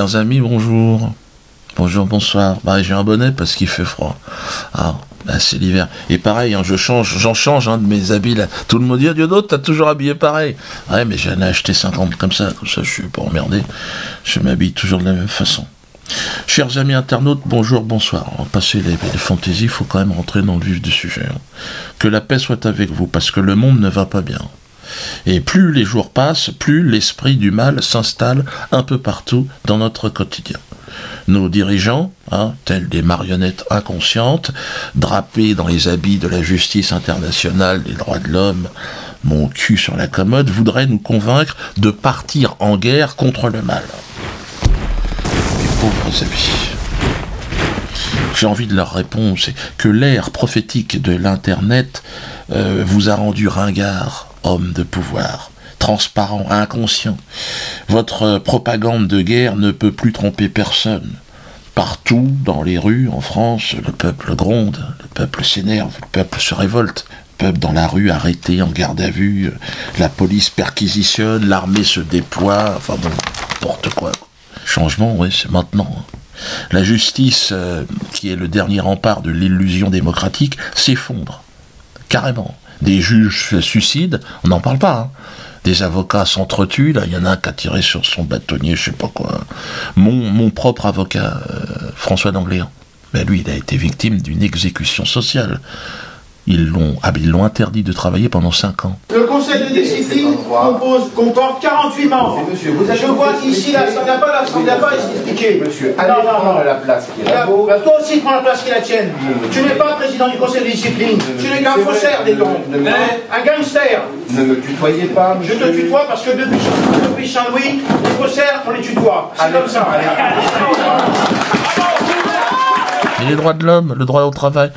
Chers amis, bonjour. Bonjour, bonsoir. Bah, j'ai un bonnet parce qu'il fait froid. Ah, bah, c'est l'hiver. Et pareil, hein, j'en change de mes habits là. Tout le monde dit, Dieu d'autre, t'as toujours habillé pareil. Ouais, mais j'en ai acheté 50 comme ça je suis pas emmerdé. Je m'habille toujours de la même façon. Chers amis internautes, bonjour, bonsoir. On va passer les fantaisies, il faut quand même rentrer dans le vif du sujet. Hein. Que la paix soit avec vous, parce que le monde ne va pas bien. Et plus les jours passent, plus l'esprit du mal s'installe un peu partout dans notre quotidien. Nos dirigeants, tels des marionnettes inconscientes, drapés dans les habits de la justice internationale des droits de l'homme, mon cul sur la commode, voudraient nous convaincre de partir en guerre contre le mal. Mes pauvres amis. J'ai envie de leur répondre, c'est que l'ère prophétique de l'Internet vous a rendu ringard, homme de pouvoir, transparent, inconscient. Votre propagande de guerre ne peut plus tromper personne. Partout, dans les rues, en France, le peuple gronde, le peuple s'énerve, le peuple se révolte. Le peuple dans la rue, arrêté, en garde à vue, la police perquisitionne, l'armée se déploie, enfin bon, n'importe quoi. Changement, oui, c'est maintenant. La justice, qui est le dernier rempart de l'illusion démocratique, s'effondre, carrément. Des juges se suicident, on n'en parle pas, hein. Des avocats s'entretuent, là, il y en a un qui a tiré sur son bâtonnier, je sais pas quoi. Mon propre avocat, François d'Angléan, ben lui, il a été victime d'une exécution sociale. Ils l'ont interdit de travailler pendant 5 ans. Le conseil de discipline comporte 48 membres. Monsieur, je vois qu'ici, ça n'a pas expliqué. Monsieur, allez prendre la place qui est là. Toi aussi, prends la place qui est la tienne. Tu n'es pas président du conseil de discipline. Tu n'es qu'un faussaire des dons. Un gangster. Ne me tutoyez pas, monsieur. Je te tutoie parce que depuis Saint-Louis, les faussaires, on les tutoie. C'est comme ça. Et les droits de l'homme, le droit au travail,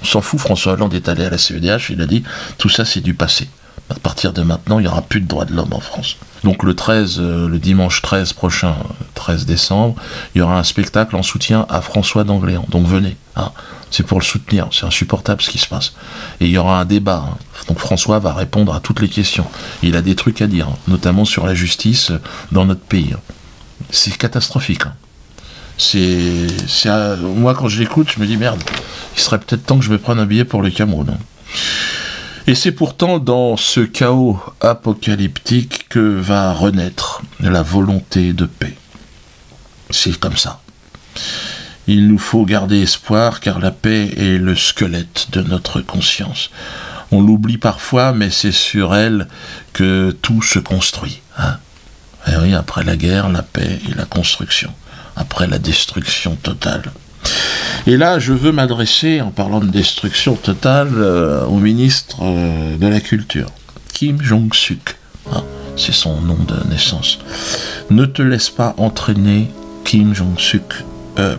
on s'en fout. François Hollande est allé à la CEDH, il a dit tout ça c'est du passé. À partir de maintenant, il n'y aura plus de droits de l'homme en France. Donc le dimanche 13 prochain, 13 décembre, il y aura un spectacle en soutien à François d'Angléan. Donc venez, c'est pour le soutenir, c'est insupportable ce qui se passe. Et il y aura un débat, donc François va répondre à toutes les questions. Il a des trucs à dire, notamment sur la justice dans notre pays. C'est catastrophique. Moi quand je l'écoute, je me dis merde, il serait peut-être temps que je me prenne un billet pour le Cameroun. Et c'est pourtant dans ce chaos apocalyptique que va renaître la volonté de paix. C'est comme ça. Il nous faut garder espoir car la paix est le squelette de notre conscience. On l'oublie parfois, mais c'est sur elle que tout se construit. Et oui, après la guerre, la paix et la construction. Après la destruction totale. Et là, je veux m'adresser, en parlant de destruction totale, au ministre de la Culture, Kim Jong-suk. C'est son nom de naissance. Ne te laisse pas entraîner, Kim Jong-suk,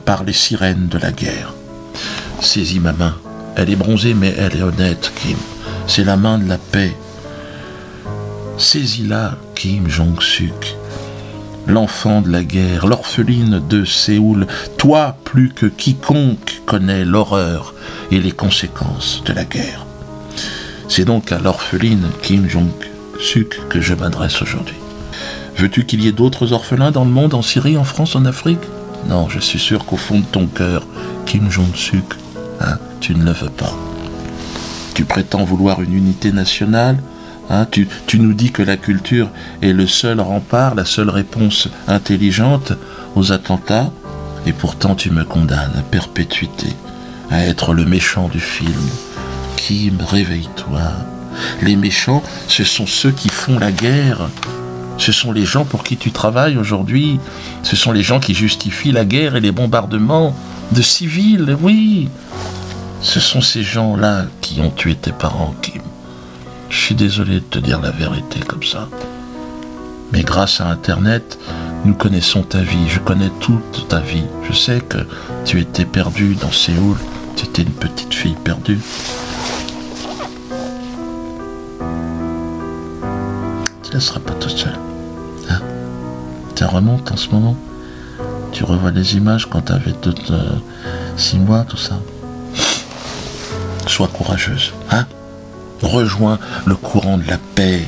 par les sirènes de la guerre. Saisis ma main. Elle est bronzée, mais elle est honnête, Kim. C'est la main de la paix. Saisis-la, Kim Jong-suk. L'enfant de la guerre, l'orpheline de Séoul, toi plus que quiconque connais l'horreur et les conséquences de la guerre. C'est donc à l'orpheline Kim Jong-suk que je m'adresse aujourd'hui. Veux-tu qu'il y ait d'autres orphelins dans le monde, en Syrie, en France, en Afrique? Non, je suis sûr qu'au fond de ton cœur, Kim Jong-suk, tu ne le veux pas. Tu prétends vouloir une unité nationale? Tu nous dis que la culture est le seul rempart, la seule réponse intelligente aux attentats, et pourtant tu me condamnes à perpétuité, à être le méchant du film. Kim, réveille-toi. Les méchants, ce sont ceux qui font la guerre. Ce sont les gens pour qui tu travailles aujourd'hui. Ce sont les gens qui justifient la guerre et les bombardements de civils, oui. Ce sont ces gens-là qui ont tué tes parents, Kim. Je suis désolé de te dire la vérité comme ça. Mais grâce à Internet, nous connaissons ta vie. Je connais toute ta vie. Je sais que tu étais perdue dans Séoul. Tu étais une petite fille perdue. Tu ne seras pas toute seule. Tu remontes en ce moment. Tu revois les images quand tu avais 6 mois, tout ça. Sois courageuse. Rejoins le courant de la paix.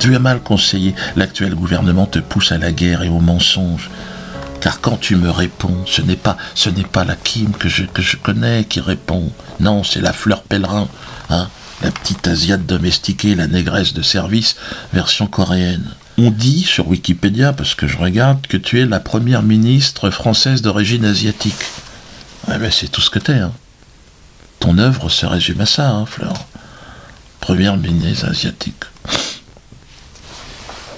Tu as mal conseillé. L'actuel gouvernement te pousse à la guerre et au mensonge. Car quand tu me réponds, ce n'est pas la Kim que je connais qui répond. Non, c'est la Fleur Pèlerin, hein, la petite Asiate domestiquée, la négresse de service, version coréenne. On dit sur Wikipédia, parce que je regarde, que tu es la première ministre française d'origine asiatique. Ouais, mais c'est tout ce que t'es, hein. Ton œuvre se résume à ça, hein, Fleur. Première ministre asiatique.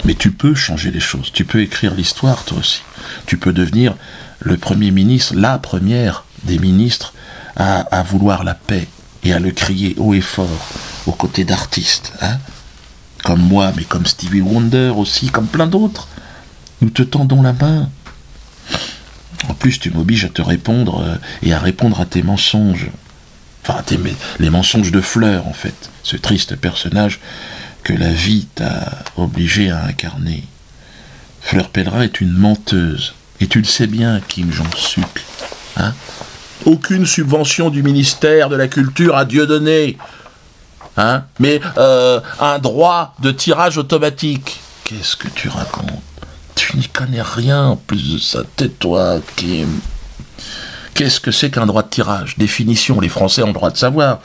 Mais tu peux changer les choses, tu peux écrire l'histoire toi aussi. Tu peux devenir le premier ministre, la première des ministres à vouloir la paix et à le crier haut et fort aux côtés d'artistes, hein, comme moi, mais comme Stevie Wonder aussi, comme plein d'autres. Nous te tendons la main. En plus, tu m'obliges à te répondre et à répondre à tes mensonges. Enfin, les mensonges de Fleur, en fait. Ce triste personnage que la vie t'a obligé à incarner. Fleur Pèlerin est une menteuse. Et tu le sais bien, Kim Jong-suk. Hein? Aucune subvention du ministère de la Culture à Dieudonné. Hein? Mais un droit de tirage automatique. Qu'est-ce que tu racontes? Tu n'y connais rien en plus de ça. Tais-toi, Kim. Qu'est-ce que c'est qu'un droit de tirage? Définition, les Français ont le droit de savoir.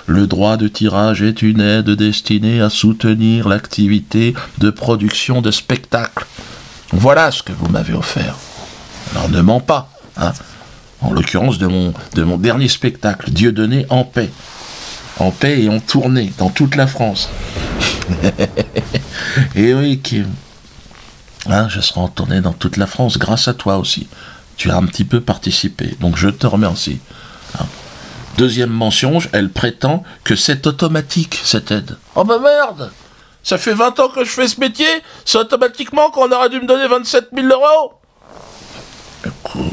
Le droit de tirage est une aide destinée à soutenir l'activité de production de spectacles. Voilà ce que vous m'avez offert. Alors ne mens pas, hein. En l'occurrence de mon dernier spectacle, Dieudonné en paix. En paix et en tournée dans toute la France. Et oui, Kim. Hein, je serai en tournée dans toute la France grâce à toi aussi. Tu as un petit peu participé, donc je te remercie. Hein. Deuxième mensonge, elle prétend que c'est automatique, cette aide. Oh bah merde! Ça fait 20 ans que je fais ce métier, c'est automatiquement qu'on aurait dû me donner 27 000 €. Écoute,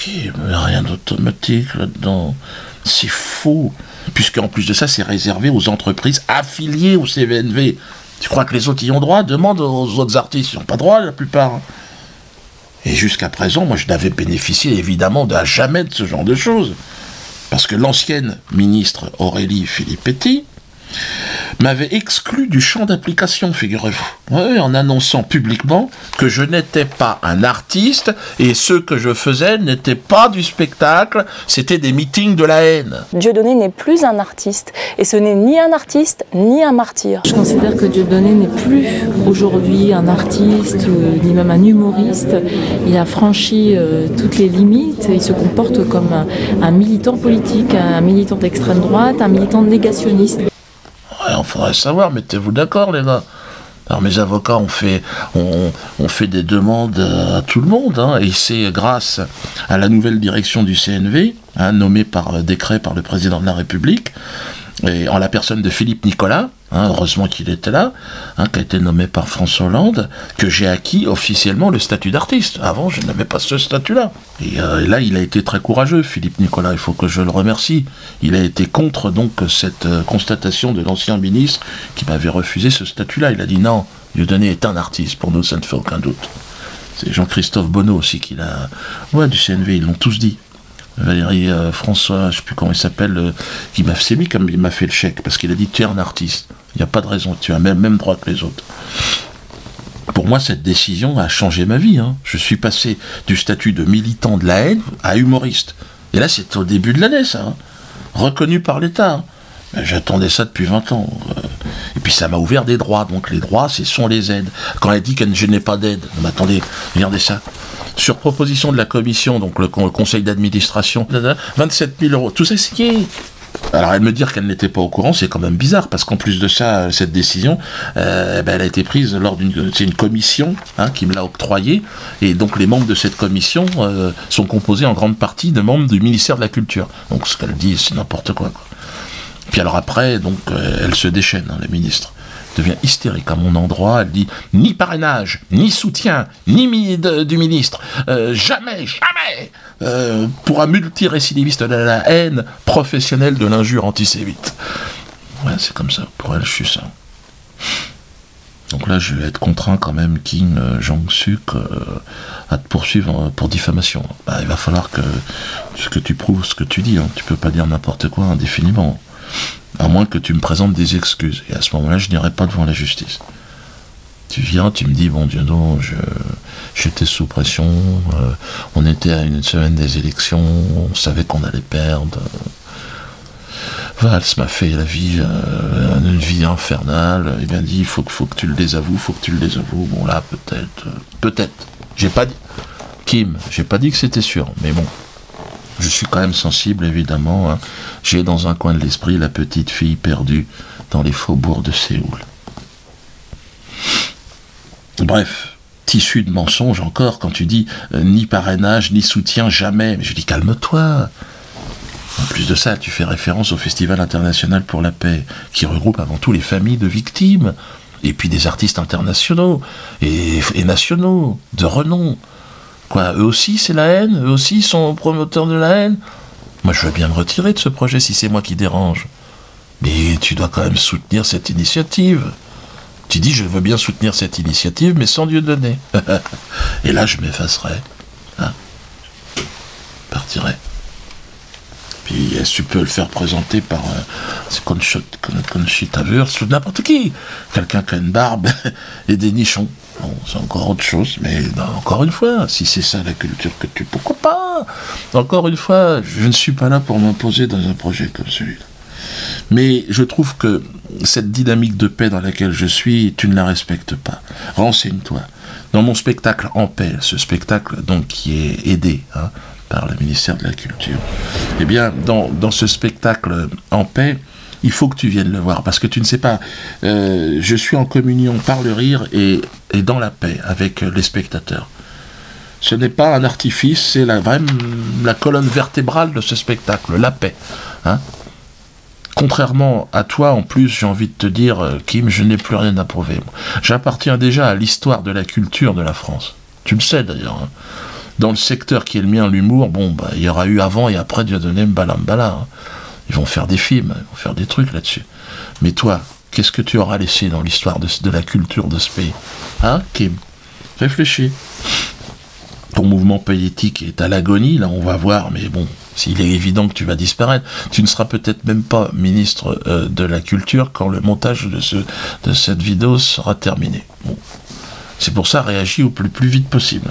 il n'y a rien d'automatique là-dedans. C'est faux. Puisqu'en plus de ça, c'est réservé aux entreprises affiliées au CVNV. Tu crois que les autres y ont droit? Demande aux autres artistes, ils n'ont pas droit la plupart. Et jusqu'à présent, moi je n'avais bénéficié évidemment à jamais de ce genre de choses. Parce que l'ancienne ministre Aurélie Filippetti m'avait exclu du champ d'application, figurez-vous. Oui, en annonçant publiquement que je n'étais pas un artiste et ce que je faisais n'était pas du spectacle, c'était des meetings de la haine. Dieudonné n'est plus un artiste et ce n'est ni un artiste ni un martyr. Je considère que Dieudonné n'est plus aujourd'hui un artiste ni même un humoriste. Il a franchi toutes les limites, il se comporte comme un militant politique, un militant d'extrême droite, un militant négationniste. Il faudrait savoir, mettez-vous d'accord les gars. Alors mes avocats ont fait des demandes à tout le monde, hein, et c'est grâce à la nouvelle direction du CNV, hein, nommée par décret par le président de la République, et en la personne de Philippe Nicolas, hein, heureusement qu'il était là, hein, qui a été nommé par François Hollande, que j'ai acquis officiellement le statut d'artiste. Avant, je n'avais pas ce statut-là. Et là, il a été très courageux, Philippe Nicolas, il faut que je le remercie. Il a été contre donc cette constatation de l'ancien ministre qui m'avait refusé ce statut-là. Il a dit non, Dieudonné est un artiste, pour nous ça ne fait aucun doute. C'est Jean-Christophe Bonneau aussi qui l'a... Ouais, du CNV, ils l'ont tous dit. Valérie François, je ne sais plus comment il s'appelle, c'est lui qui m'a fait le chèque, parce qu'il a dit tu es un artiste, il n'y a pas de raison, tu as même droit que les autres. Pour moi, cette décision a changé ma vie, hein. Je suis passé du statut de militant de la haine à humoriste. Et là, c'était au début de l'année, ça, hein. Reconnu par l'État. Hein. J'attendais ça depuis 20 ans. Et puis ça m'a ouvert des droits, donc les droits, ce sont les aides. Quand elle dit que je n'ai pas d'aide, mais attendez, regardez ça. Sur proposition de la commission, donc le conseil d'administration, 27 000 €, tout ça c'est qui? Alors elle me dire qu'elle n'était pas au courant, c'est quand même bizarre, parce qu'en plus de ça, cette décision, elle a été prise lors c'est une commission, hein, qui me l'a octroyée, et donc les membres de cette commission sont composés en grande partie de membres du ministère de la Culture. Donc ce qu'elle dit, c'est n'importe quoi. Puis alors après, donc elle se déchaîne, hein, la ministre. Devient hystérique à mon endroit, elle dit ni parrainage, ni soutien, ni du ministre, jamais, pour un multirécidiviste de la haine professionnelle de l'injure antisémite. Ouais, c'est comme ça, pour elle, je suis ça. Donc là, je vais être contraint quand même, Kim Jong-suk, à te poursuivre pour diffamation. Bah, il va falloir que tu prouves ce que tu dis, hein. Tu peux pas dire n'importe quoi indéfiniment. À moins que tu me présentes des excuses. Et à ce moment-là, je n'irai pas devant la justice. Tu viens, tu me dis, bon Dieu non, j'étais sous pression, on était à une semaine des élections, on savait qu'on allait perdre. Valls m'a fait la vie, une vie infernale. Il m'a dit, il faut que tu le désavoues, Bon là, peut-être. J'ai pas dit, Kim, j'ai pas dit que c'était sûr, mais bon. Je suis quand même sensible, évidemment. Hein. J'ai dans un coin de l'esprit la petite fille perdue dans les faubourgs de Séoul. Bref, tissu de mensonges encore, quand tu dis ni parrainage, ni soutien, jamais. Mais je dis calme-toi. En plus de ça, tu fais référence au Festival international pour la paix, qui regroupe avant tout les familles de victimes, et puis des artistes internationaux et nationaux, de renom. Quoi, eux aussi c'est la haine? Eux aussi sont promoteurs de la haine? Moi je veux bien me retirer de ce projet si c'est moi qui dérange. Mais tu dois quand même soutenir cette initiative. Tu dis je veux bien soutenir cette initiative mais sans Dieu donner. Et là je m'effacerai. Hein, partirai. Puis est-ce que tu peux le faire présenter par Conchita Wurst ou n'importe qui? Quelqu'un qui a une barbe et des nichons. Bon, c'est encore autre chose, mais non, encore une fois, si c'est ça la culture que tu... Pourquoi pas? Encore une fois, je ne suis pas là pour m'imposer dans un projet comme celui-là. Mais je trouve que cette dynamique de paix dans laquelle je suis, tu ne la respectes pas. Renseigne-toi. Dans mon spectacle En paix, ce spectacle donc qui est aidé par le ministère de la Culture, eh bien, dans ce spectacle En paix, il faut que tu viennes le voir, parce que tu ne sais pas, je suis en communion par le rire et dans la paix avec les spectateurs. Ce n'est pas un artifice, c'est la colonne vertébrale de ce spectacle, la paix. Hein. Contrairement à toi, en plus, j'ai envie de te dire, Kim, je n'ai plus rien à prouver. J'appartiens déjà à l'histoire de la culture de la France. Tu le sais d'ailleurs. Hein. Dans le secteur qui est le mien, l'humour, bon, bah, il y aura eu avant et après Dieudonné Mbala. Hein. Ils vont faire des films, ils vont faire des trucs là-dessus. Mais toi, qu'est-ce que tu auras laissé dans l'histoire de la culture de ce pays? Hein, Kim? Réfléchis. Ton mouvement politique est à l'agonie, là on va voir, mais bon, s'il est évident que tu vas disparaître, tu ne seras peut-être même pas ministre de la Culture quand le montage de cette vidéo sera terminé. Bon. C'est pour ça, réagis au plus vite possible.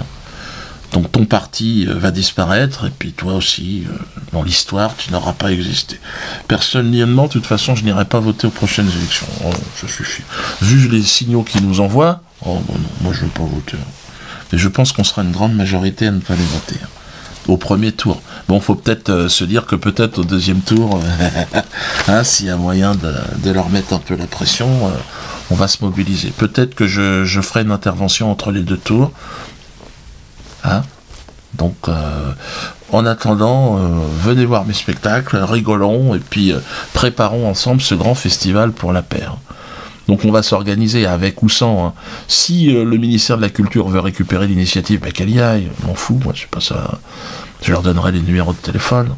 Donc ton parti va disparaître, et puis toi aussi, dans l'histoire, tu n'auras pas existé. Personne n'y demande, de toute façon, je n'irai pas voter aux prochaines élections. Oh, ça suffit. Vu les signaux qu'ils nous envoient, oh bon, non, moi je ne veux pas voter. Mais je pense qu'on sera une grande majorité à ne pas les voter. Au premier tour. Bon, faut peut-être se dire que peut-être au deuxième tour, hein, s'il y a moyen de leur mettre un peu la pression, on va se mobiliser. Peut-être que je ferai une intervention entre les deux tours. Hein, donc, en attendant, venez voir mes spectacles, rigolons, et puis préparons ensemble ce grand festival pour la paix. Donc on va s'organiser avec ou sans. Hein. Si le ministère de la Culture veut récupérer l'initiative, bah, qu'elle y aille, je m'en fous, moi, c'est pas ça. Je leur donnerai les numéros de téléphone.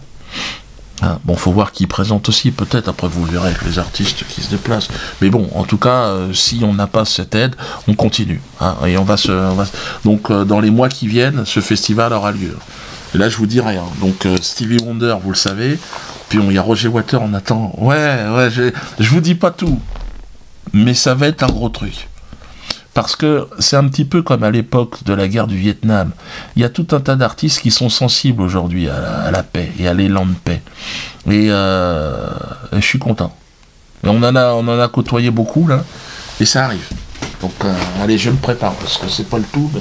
Hein, bon, faut voir qui présente aussi, peut-être, après vous verrez avec les artistes qui se déplacent. Mais bon, en tout cas, si on n'a pas cette aide, on continue. Hein, et donc, dans les mois qui viennent, ce festival aura lieu. Et là, je vous dis rien. Donc, Stevie Wonder, vous le savez. Puis, il y a Roger Waters, on attend. Ouais, je vous dis pas tout. Mais ça va être un gros truc. Parce que c'est un petit peu comme à l'époque de la guerre du Vietnam. Il y a tout un tas d'artistes qui sont sensibles aujourd'hui à la paix et à l'élan de paix. Et je suis content. Et on en a côtoyé beaucoup, là. Et ça arrive. Donc, allez, je me prépare, parce que c'est pas le tout, mais...